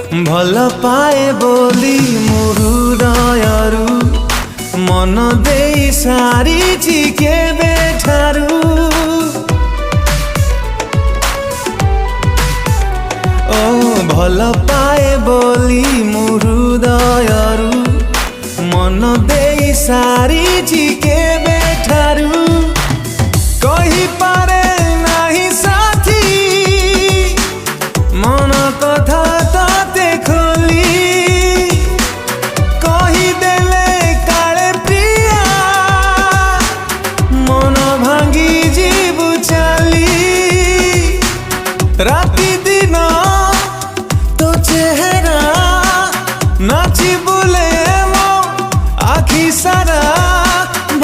भल पाए बोली मुहृदयरू मन देई सारी केबे ठारू ओ भल पाए बोली मुहृदयरू मन देई सारी केबे ठारू कही पारे नाही साथी मन कथा ताते खोली कही देले काले प्रिया मन भांगी जीवु चली राति दिन तो चेहरा नाची बुले मो आखि सारा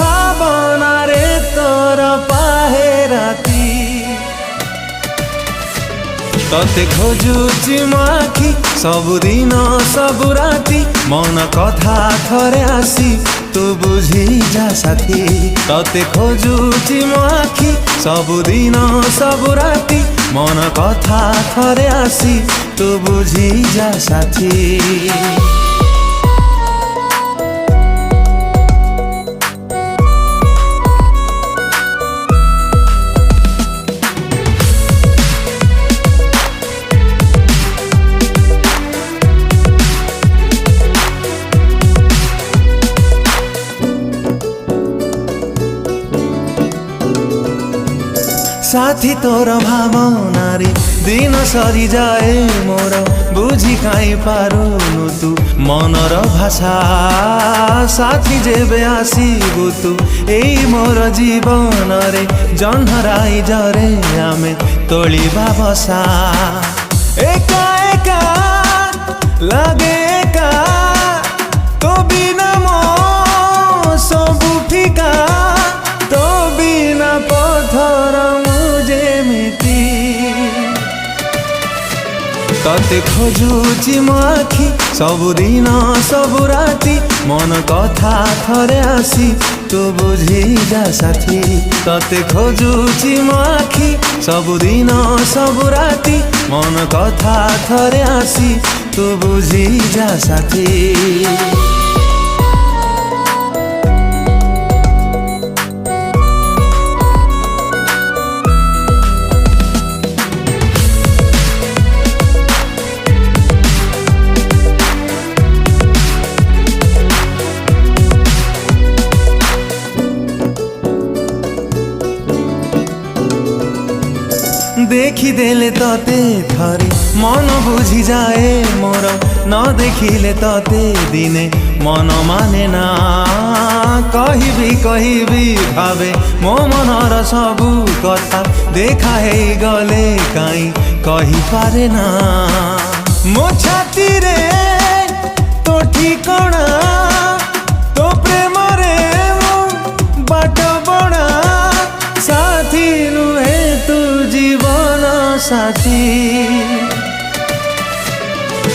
भावना रे तोर पाहे राती तते खोजुची मो आखि सबुदिन सबु राति मन कथा थरे आसी तू बुझी जा साथी तते खोजुची मो आखि सबुदिन सबु राति मन कथा थरे आसी तू बुझी जा साथी। साथी तोर भावना रे दिन सरी जाए मोर बुझी काई पारुनु तू मनर भाषा साथी जेबे आसीबु तू एई मोर जीवन रे जन्हराई जरे आमे तोलिबा बसा एका एका लागे एका तो बिना मो सबु फिका तो बिना पथर तते खोजुची मो आखि सबुदिन सबु राति मन कथा थरे आसी तू बुझी जा साथी तते खोजुची मो आखि सबुदिन सबु राति मन कथा थरे आसी तू बुझी जा साथी। देखी देले तते थरे मन बुझी जाए मोर न देखिले तते दिने मन माने ना कहिबी भावे मो मनर सबु कथा देखा हे गले काई कहि पारे ना मो छाती रे तो ठिकणा तो प्रेम रे मो बाट बणा साथी नुहे तू जीवन साथी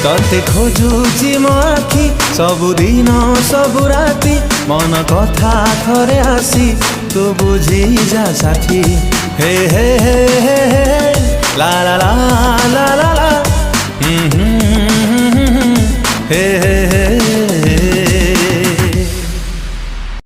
तते खोजुची मो आखि सबुदिन सबु राति मन कथा थरे आसी तू बुझी जा साथी हे हे हे हे ला ला ला ला ला ला